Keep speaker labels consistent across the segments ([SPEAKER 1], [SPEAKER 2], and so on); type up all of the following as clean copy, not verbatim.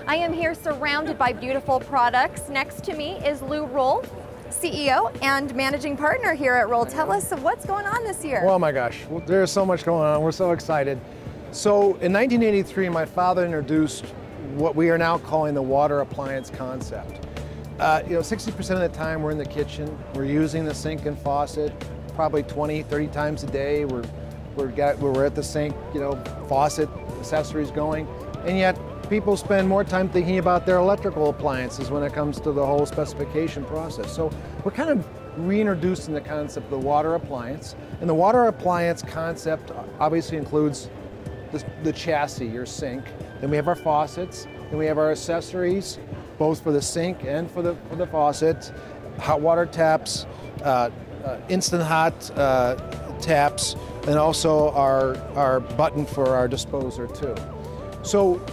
[SPEAKER 1] I am here surrounded by beautiful products. Next to me is Rohl, CEO and managing partner here at Rohl. Tell us what's going on this year.
[SPEAKER 2] Oh my gosh, there's so much going on. We're so excited. So in 1983, my father introduced what we are now calling the water appliance concept. 60% of the time we're in the kitchen, we're using the sink and faucet probably 20, 30 times a day. We're at the sink, faucet, accessories going, and yet people spend more time thinking about their electrical appliances when it comes to the whole specification process. So we're kind of reintroducing the concept of the water appliance, and the water appliance concept obviously includes the chassis, your sink. Then we have our faucets, then we have our accessories, both for the sink and for the faucet, hot water taps, instant hot taps, and also our button for our disposer too. So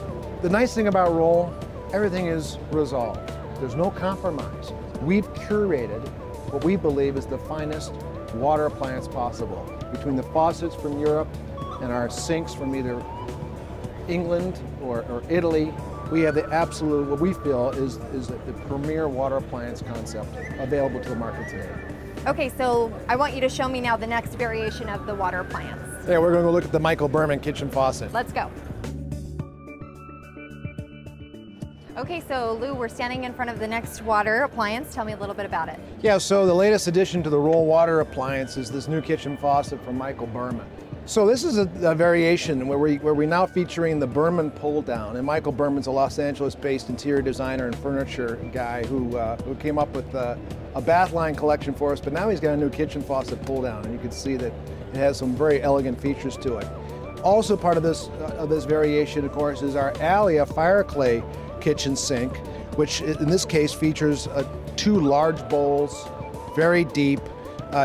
[SPEAKER 2] the nice thing about Rohl, everything is resolved. There's no compromise. We've curated what we believe is the finest water appliance possible. Between the faucets from Europe and our sinks from either England or Italy, we have the absolute, what we feel is the premier water appliance concept available to the market today.
[SPEAKER 1] Okay, so I want you to show me now the next variation of the water appliance.
[SPEAKER 2] Yeah, we're going to look at the Michael Berman kitchen faucet.
[SPEAKER 1] Let's go. Okay, so Lou, we're standing in front of the next water appliance. Tell me a little bit about it.
[SPEAKER 2] Yeah, so the latest addition to the Rohl water appliance is this new kitchen faucet from Michael Berman. So this is a variation where we're now featuring the Berman pull down, and Michael Berman's a Los Angeles-based interior designer and furniture guy who came up with a bath line collection for us, but now he's got a new kitchen faucet pull down, and you can see that it has some very elegant features to it. Also part of this variation, of course, is our Alia fire clay kitchen sink, which in this case features two large bowls, very deep.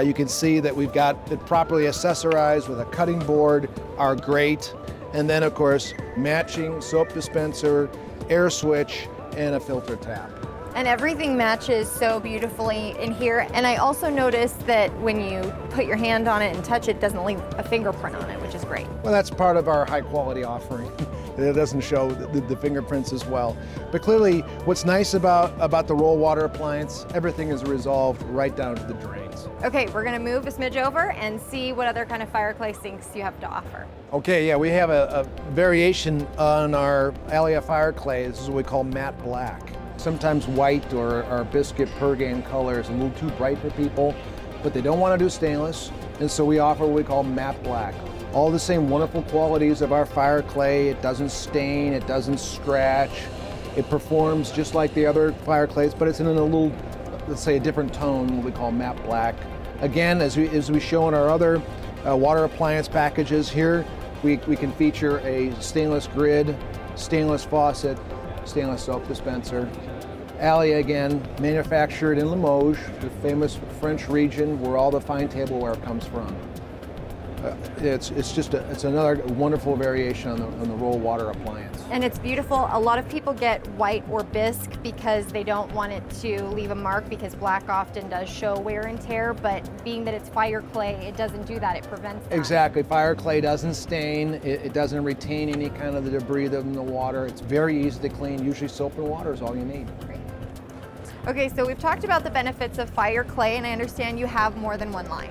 [SPEAKER 2] You can see that we've got it properly accessorized with a cutting board, our grate, and then of course matching soap dispenser, air switch, and a filter tap.
[SPEAKER 1] And everything matches so beautifully in here. And I also noticed that when you put your hand on it and touch it, it doesn't leave a fingerprint on it, which is great.
[SPEAKER 2] Well, that's part of our high quality offering. It doesn't show the fingerprints as well. But clearly, what's nice about the Rohl water appliance, everything is resolved right down to the drains.
[SPEAKER 1] Okay, we're gonna move a smidge over and see what other kind of fire clay sinks you have to offer.
[SPEAKER 2] Okay, yeah, we have a variation on our Alia fire clay. This is what we call matte black. Sometimes white or biscuit Pergane color is a little too bright for people, but they don't want to do stainless, and so we offer what we call matte black. All the same wonderful qualities of our fire clay. It doesn't stain, it doesn't scratch. It performs just like the other fire clays, but it's in a little, let's say, a different tone, what we call matte black. Again, as we show in our other water appliance packages here, we can feature a stainless grid, stainless faucet, stainless soap dispenser. Alia, again, manufactured in Limoges, the famous French region where all the fine tableware comes from. It's another wonderful variation on the Rohl water appliance.
[SPEAKER 1] And it's beautiful. A lot of people get white or bisque because they don't want it to leave a mark, because black often does show wear and tear, but being that it's fire clay, it doesn't do that, it prevents that.
[SPEAKER 2] Exactly, fire clay doesn't stain, it doesn't retain any kind of the debris in the water. It's very easy to clean, usually soap and water is all you need.
[SPEAKER 1] Great. Okay, so we've talked about the benefits of fire clay, and I understand you have more than one line.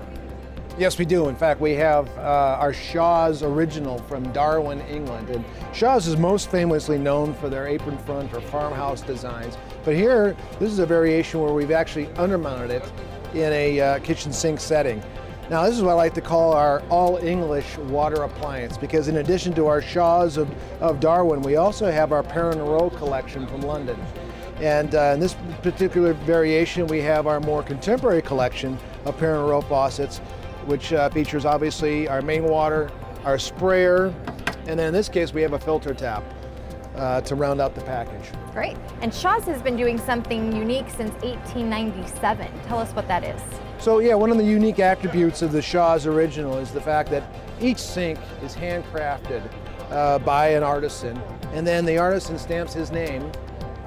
[SPEAKER 2] Yes, we do. In fact, we have our Shaw's Original from Darwin, England. And Shaw's is most famously known for their apron front or farmhouse designs. But here, this is a variation where we've actually undermounted it in a kitchen sink setting. Now, this is what I like to call our all-English water appliance, because in addition to our Shaw's of Darwin, we also have our Perrin Rowe collection from London. And in this particular variation, we have our more contemporary collection of Perrin Rowe faucets, which features obviously our main water, our sprayer, and then in this case we have a filter tap to round out the package.
[SPEAKER 1] Great. And Shaw's has been doing something unique since 1897. Tell us what that is.
[SPEAKER 2] So yeah, one of the unique attributes of the Shaw's Original is the fact that each sink is handcrafted by an artisan, and then the artisan stamps his name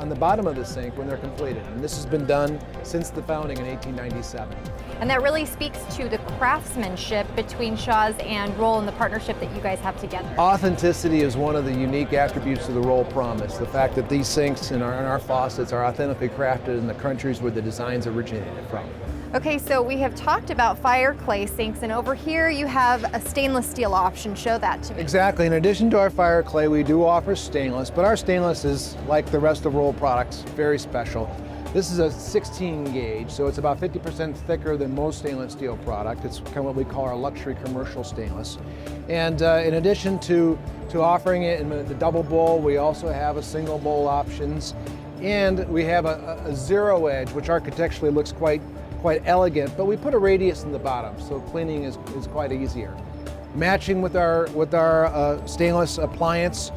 [SPEAKER 2] on the bottom of the sink when they're completed. And this has been done since the founding in 1897.
[SPEAKER 1] And that really speaks to the craftsmanship between Shaw's and Rohl and the partnership that you guys have together.
[SPEAKER 2] Authenticity is one of the unique attributes of the Rohl promise. The fact that these sinks and our faucets are authentically crafted in the countries where the designs originated from.
[SPEAKER 1] Okay, so we have talked about fire clay sinks, and over here you have a stainless steel option. Show that to me.
[SPEAKER 2] Exactly. In addition to our fire clay, we do offer stainless, but our stainless is, like the rest of Rohl products, very special. This is a 16 gauge, so it's about 50% thicker than most stainless steel product. It's kind of what we call our luxury commercial stainless. And in addition to offering it in the double bowl, we also have a single bowl options. And we have a zero edge, which architecturally looks quite elegant, but we put a radius in the bottom, so cleaning is quite easier. Matching with our stainless appliance,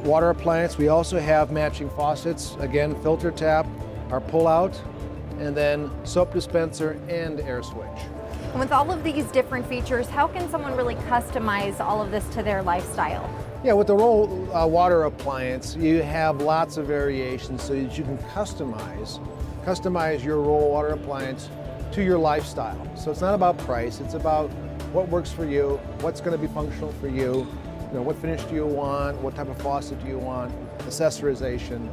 [SPEAKER 2] water appliance, we also have matching faucets. Again, filter tap, our pull-out, and then soap dispenser and air switch.
[SPEAKER 1] And with all of these different features, how can someone really customize all of this to their lifestyle?
[SPEAKER 2] Yeah, with the Rohl water appliance, you have lots of variations so that you can customize your Rohl water appliance to your lifestyle. So it's not about price, it's about what works for you, what's going to be functional for you, what finish do you want, what type of faucet do you want, accessorization,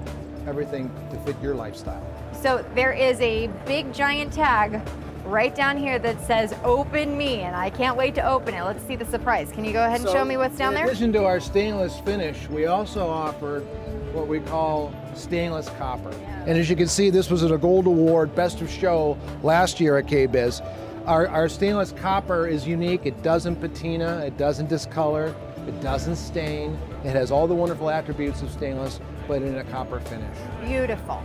[SPEAKER 2] everything to fit your lifestyle. So
[SPEAKER 1] there is a big giant tag right down here that says "Open Me," and I can't wait to open it. Let's see the surprise. Can you go ahead and show me what's down there?
[SPEAKER 2] In addition to our stainless finish, we also offer what we call stainless copper. And as you can see, this was a Gold Award Best of Show last year at KBIS. Our stainless copper is unique. It doesn't patina, it doesn't discolor, it doesn't stain. It has all the wonderful attributes of stainless, but in a copper finish.
[SPEAKER 1] Beautiful.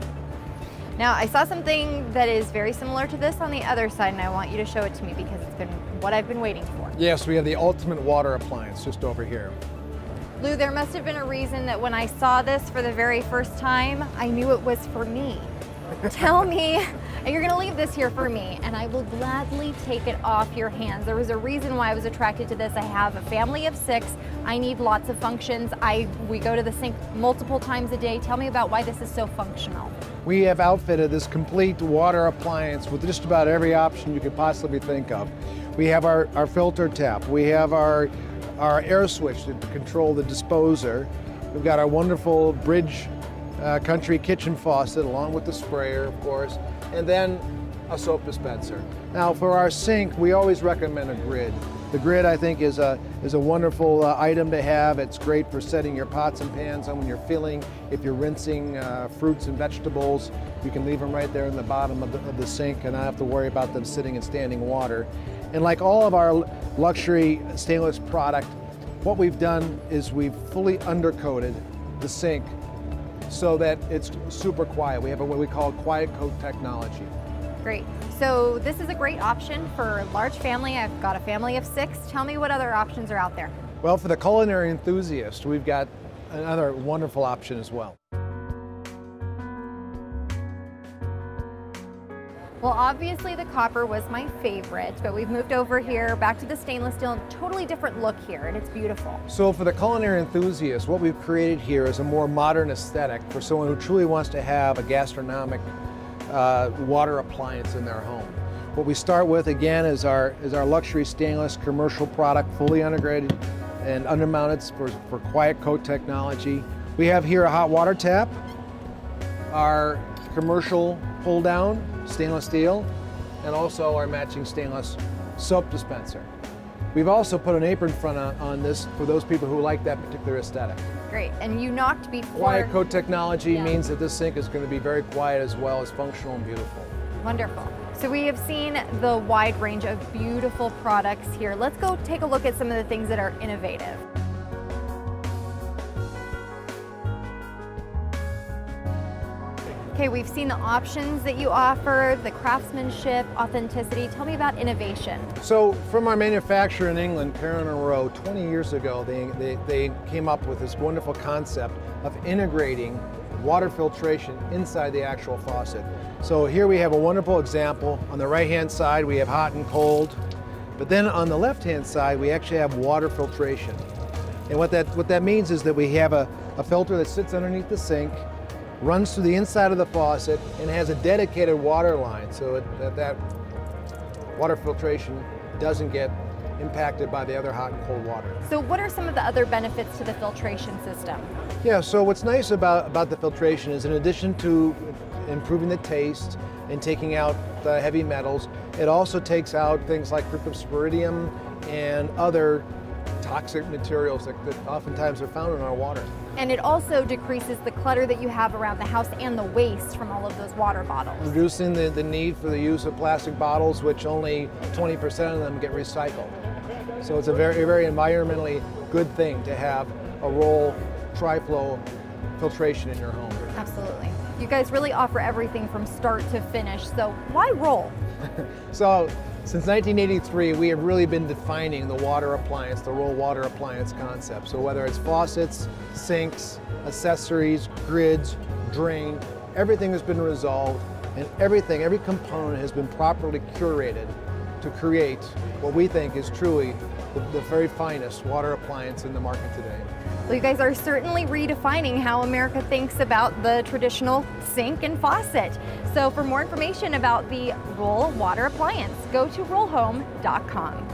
[SPEAKER 1] Now, I saw something that is very similar to this on the other side, and I want you to show it to me because it's been what I've been waiting for.
[SPEAKER 2] Yes, we have the ultimate water appliance just over here.
[SPEAKER 1] Lou, there must have been a reason that when I saw this for the very first time, I knew it was for me. Tell me, you're gonna leave this here for me, and I will gladly take it off your hands. There was a reason why I was attracted to this. I have a family of 6. I need lots of functions. We go to the sink multiple times a day. Tell me about why this is so functional.
[SPEAKER 2] We have outfitted this complete water appliance with just about every option you could possibly think of. We have our filter tap. We have our air switch to control the disposer. We've got our wonderful Bridge country kitchen faucet along with the sprayer, of course, and then a soap dispenser. Now for our sink, we always recommend a grid. The grid, I think, is a wonderful item to have. It's great for setting your pots and pans on when you're filling. If you're rinsing fruits and vegetables, you can leave them right there in the bottom of the sink and not have to worry about them sitting in standing water. And like all of our luxury stainless product, what we've done is we've fully undercoated the sink so that it's super quiet. We have what we call quiet coat technology.
[SPEAKER 1] Great. So this is a great option for a large family. I've got a family of 6. Tell me what other options are out there.
[SPEAKER 2] Well, for the culinary enthusiast, we've got another wonderful option as well.
[SPEAKER 1] Well, obviously the copper was my favorite, but we've moved over here back to the stainless steel, totally different look here, and it's beautiful.
[SPEAKER 2] So for the culinary enthusiast, what we've created here is a more modern aesthetic for someone who truly wants to have a gastronomic water appliance in their home. What we start with, again, is our luxury stainless commercial product, fully integrated and undermounted for quiet coat technology. We have here a hot water tap, our commercial pull down, stainless steel, and also our matching stainless soap dispenser. We've also put an apron front on this for those people who like that particular aesthetic.
[SPEAKER 1] Great, and you knocked before.
[SPEAKER 2] Quiet coat technology means that this sink is going to be very quiet as well as functional and beautiful.
[SPEAKER 1] Wonderful. So we have seen the wide range of beautiful products here. Let's go take a look at some of the things that are innovative. Okay, we've seen the options that you offer, the craftsmanship, authenticity. Tell me about innovation.
[SPEAKER 2] So from our manufacturer in England, Perrin & Rowe, 20 years ago, they came up with this wonderful concept of integrating water filtration inside the actual faucet. So here we have a wonderful example. On the right-hand side, we have hot and cold. But then on the left-hand side, we actually have water filtration. And what that means is that we have a filter that sits underneath the sink. runs through the inside of the faucet and has a dedicated water line so that water filtration doesn't get impacted by the other hot and cold water.
[SPEAKER 1] So what are some of the other benefits to the filtration system?
[SPEAKER 2] Yeah, so what's nice about the filtration is in addition to improving the taste and taking out the heavy metals, it also takes out things like cryptosporidium and other toxic materials that oftentimes are found in our water.
[SPEAKER 1] And it also decreases the clutter that you have around the house and the waste from all of those water bottles.
[SPEAKER 2] Reducing the need for the use of plastic bottles, which only 20% of them get recycled. So it's a very, very environmentally good thing to have a Rohl tri-flow filtration in your home.
[SPEAKER 1] Absolutely. You guys really offer everything from start to finish, so why Rohl?
[SPEAKER 2] So, since 1983, we have really been defining the water appliance, the Rohl water appliance concept. So whether it's faucets, sinks, accessories, grids, drain, everything has been resolved and every component has been properly curated to create what we think is truly the very finest water appliance in the market today.
[SPEAKER 1] Well, you guys are certainly redefining how America thinks about the traditional sink and faucet. So for more information about the Rohl water appliance, go to rohlhome.com.